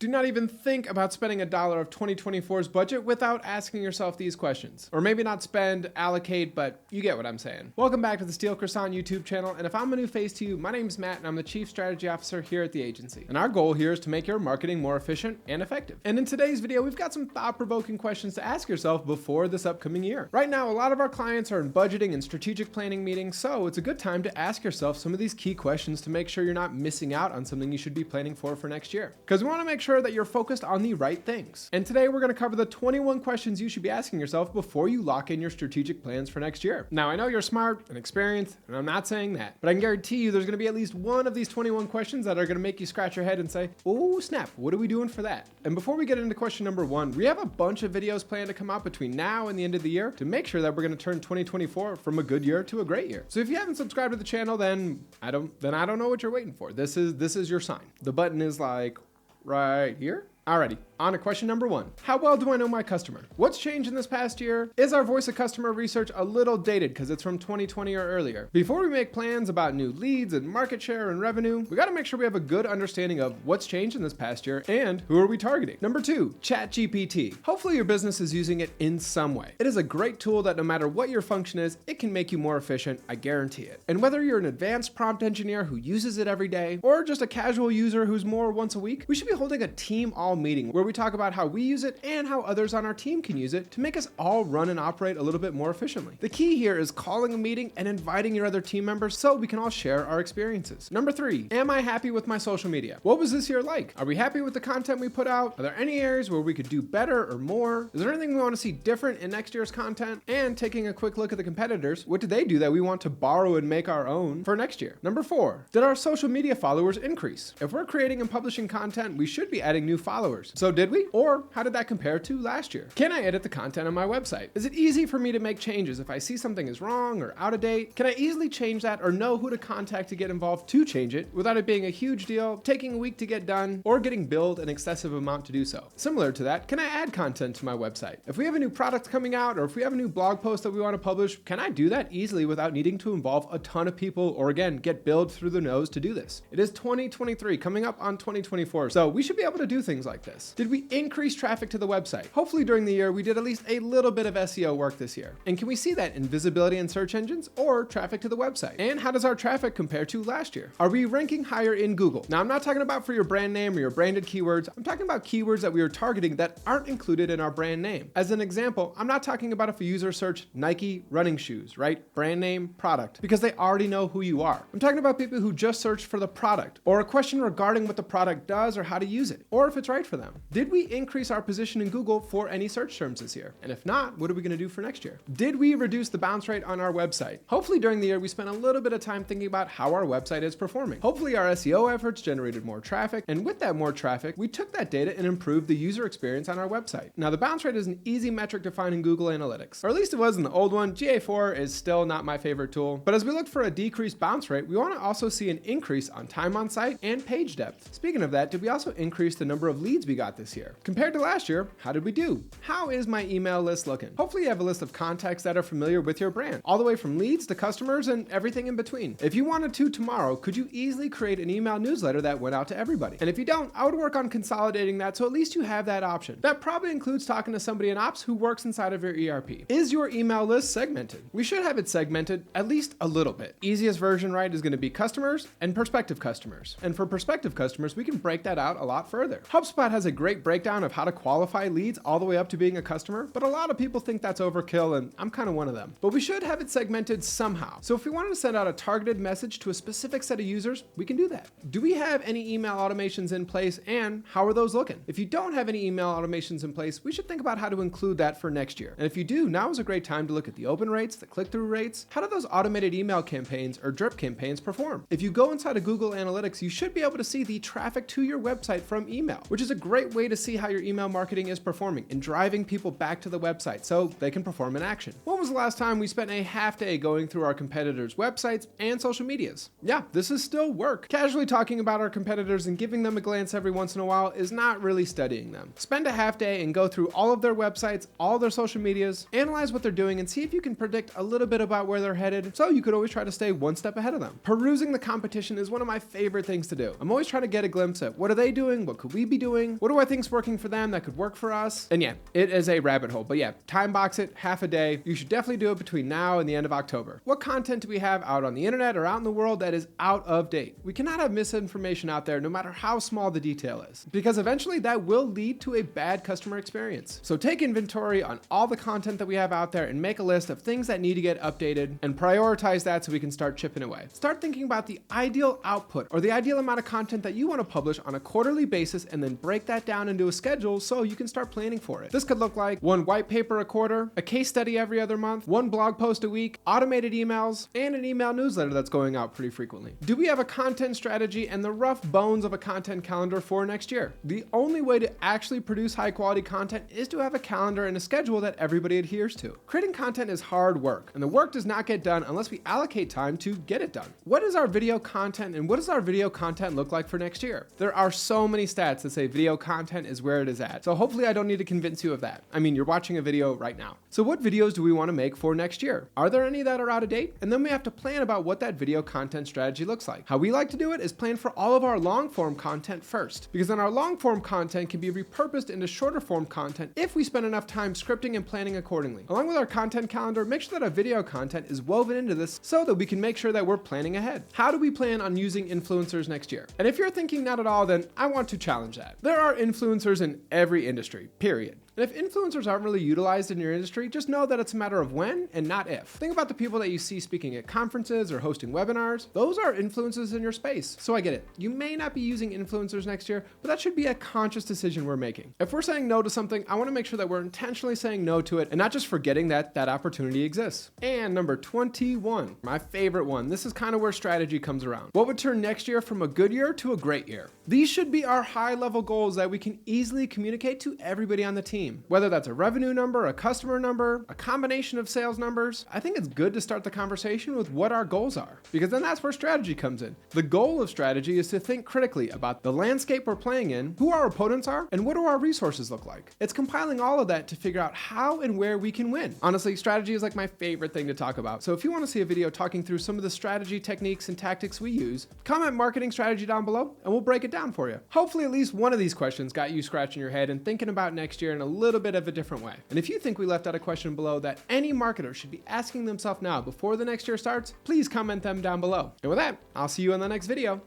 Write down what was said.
Do not even think about spending $1 of 2024's budget without asking yourself these questions. Or maybe not spend, allocate, but you get what I'm saying. Welcome back to the Steel Croissant YouTube channel, and if I'm a new face to you, my name's Matt and I'm the Chief Strategy Officer here at the agency. And our goal here is to make your marketing more efficient and effective. And in today's video, we've got some thought-provoking questions to ask yourself before this upcoming year. Right now, a lot of our clients are in budgeting and strategic planning meetings, so it's a good time to ask yourself some of these key questions to make sure you're not missing out on something you should be planning for next year. Because we want to make sure that you're focused on the right things. And today we're going to cover the 21 questions you should be asking yourself before you lock in your strategic plans for next year. Now, I know you're smart and experienced, and I'm not saying that, but I can guarantee you there's going to be at least one of these 21 questions that are going to make you scratch your head and say, oh snap, what are we doing for that? And before we get into question number one, we have a bunch of videos planned to come out between now and the end of the year to make sure that we're going to turn 2024 from a good year to a great year. So if you haven't subscribed to the channel, then I don't know what you're waiting for. This is your sign. The button is like right here. Alrighty, on to question number one. How well do I know my customer? What's changed in this past year? Is our voice of customer research a little dated because it's from 2020 or earlier? Before we make plans about new leads and market share and revenue, we gotta make sure we have a good understanding of what's changed in this past year and who are we targeting. Number two, ChatGPT. Hopefully your business is using it in some way. It is a great tool that no matter what your function is, it can make you more efficient, I guarantee it. And whether you're an advanced prompt engineer who uses it every day, or just a casual user who's more once a week, we should be holding a team all meeting where we talk about how we use it and how others on our team can use it to make us all run and operate a little bit more efficiently. The key here is calling a meeting and inviting your other team members so we can all share our experiences. Number three, am I happy with my social media? What was this year like? Are we happy with the content we put out? Are there any areas where we could do better or more? Is there anything we want to see different in next year's content? And taking a quick look at the competitors, what did they do that we want to borrow and make our own for next year? Number four, did our social media followers increase? If we're creating and publishing content, we should be adding new followers. So did we? Or how did that compare to last year? Can I edit the content on my website? Is it easy for me to make changes if I see something is wrong or out of date? Can I easily change that or know who to contact to get involved to change it without it being a huge deal, taking a week to get done, or getting billed an excessive amount to do so? Similar to that, can I add content to my website? If we have a new product coming out or if we have a new blog post that we want to publish, can I do that easily without needing to involve a ton of people or again, get billed through the nose to do this? It is 2023 coming up on 2024, so we should be able to do things like this. Did we increase traffic to the website? Hopefully during the year, we did at least a little bit of SEO work this year. And can we see that in visibility in search engines or traffic to the website? And how does our traffic compare to last year? Are we ranking higher in Google? Now, I'm not talking about for your brand name or your branded keywords. I'm talking about keywords that we are targeting that aren't included in our brand name. As an example, I'm not talking about if a user searched Nike running shoes, right? Brand name, product, because they already know who you are. I'm talking about people who just searched for the product or a question regarding what the product does or how to use it, or if it's right for them. Did we increase our position in Google for any search terms this year? And if not, what are we going to do for next year? Did we reduce the bounce rate on our website? Hopefully during the year, we spent a little bit of time thinking about how our website is performing. Hopefully our SEO efforts generated more traffic, and with that more traffic, we took that data and improved the user experience on our website. Now, the bounce rate is an easy metric to find in Google Analytics, or at least it was in the old one. GA4 is still not my favorite tool, but as we look for a decreased bounce rate, we want to also see an increase on time on site and page depth. Speaking of that, did we also increase the number of leads we got this year? Compared to last year, how did we do? How is my email list looking? Hopefully you have a list of contacts that are familiar with your brand, all the way from leads to customers and everything in between. If you wanted to tomorrow, could you easily create an email newsletter that went out to everybody? And if you don't, I would work on consolidating that so at least you have that option. That probably includes talking to somebody in ops who works inside of your ERP. Is your email list segmented? We should have it segmented at least a little bit. Easiest version, right, is going to be customers and prospective customers. And for prospective customers, we can break that out a lot further. HubSpot has a great breakdown of how to qualify leads all the way up to being a customer, but a lot of people think that's overkill, and I'm kind of one of them. But we should have it segmented somehow. So if we wanted to send out a targeted message to a specific set of users, we can do that. Do we have any email automations in place, and how are those looking? If you don't have any email automations in place, we should think about how to include that for next year. And if you do, now is a great time to look at the open rates, the click-through rates. How do those automated email campaigns or drip campaigns perform? If you go inside of Google Analytics, you should be able to see the traffic to your website from email, which is a great way way to see how your email marketing is performing and driving people back to the website so they can perform an action. When was the last time we spent a half day going through our competitors' websites and social medias? Yeah, this is still work. Casually talking about our competitors and giving them a glance every once in a while is not really studying them. Spend a half day and go through all of their websites, all their social medias, analyze what they're doing, and see if you can predict a little bit about where they're headed, so you could always try to stay one step ahead of them. Perusing the competition is one of my favorite things to do. I'm always trying to get a glimpse at what are they doing, what could we be doing, what do I think is working for them that could work for us, and yeah, it is a rabbit hole, but yeah, time box it, half a day. You should definitely do it between now and the end of October. What content do we have out on the internet or out in the world that is out of date? We cannot have misinformation out there no matter how small the detail is, because eventually that will lead to a bad customer experience. So take inventory on all the content that we have out there and make a list of things that need to get updated and prioritize that so we can start chipping away. Start thinking about the ideal output or the ideal amount of content that you want to publish on a quarterly basis, and then break that down into a schedule so you can start planning for it. This could look like one white paper a quarter, a case study every other month, one blog post a week, automated emails, and an email newsletter that's going out pretty frequently. Do we have a content strategy and the rough bones of a content calendar for next year? The only way to actually produce high quality content is to have a calendar and a schedule that everybody adheres to. Creating content is hard work, and the work does not get done unless we allocate time to get it done. What is our video content, and what does our video content look like for next year? There are so many stats that say video content is where it is at, so hopefully I don't need to convince you of that. I mean, you're watching a video right now. So what videos do we want to make for next year? Are there any that are out of date? And then we have to plan about what that video content strategy looks like. How we like to do it is plan for all of our long form content first, because then our long form content can be repurposed into shorter form content if we spend enough time scripting and planning accordingly. Along with our content calendar, make sure that our video content is woven into this so that we can make sure that we're planning ahead. How do we plan on using influencers next year? And if you're thinking not at all, then I want to challenge that. There are influencers in every industry, period. And if influencers aren't really utilized in your industry, just know that it's a matter of when and not if. Think about the people that you see speaking at conferences or hosting webinars. Those are influencers in your space. So I get it. You may not be using influencers next year, but that should be a conscious decision we're making. If we're saying no to something, I want to make sure that we're intentionally saying no to it and not just forgetting that that opportunity exists. And number 21, my favorite one. This is kind of where strategy comes around. What would turn next year from a good year to a great year? These should be our high-level goals that we can easily communicate to everybody on the team. Whether that's a revenue number, a customer number, a combination of sales numbers, I think it's good to start the conversation with what our goals are, because then that's where strategy comes in. The goal of strategy is to think critically about the landscape we're playing in, who our opponents are, and what do our resources look like. It's compiling all of that to figure out how and where we can win. Honestly, strategy is like my favorite thing to talk about. So if you want to see a video talking through some of the strategy techniques and tactics we use, comment marketing strategy down below and we'll break it down for you. Hopefully at least one of these questions got you scratching your head and thinking about next year in a little bit of a different way. And if you think we left out a question below that any marketer should be asking themselves now before the next year starts, please comment them down below. And with that, I'll see you in the next video.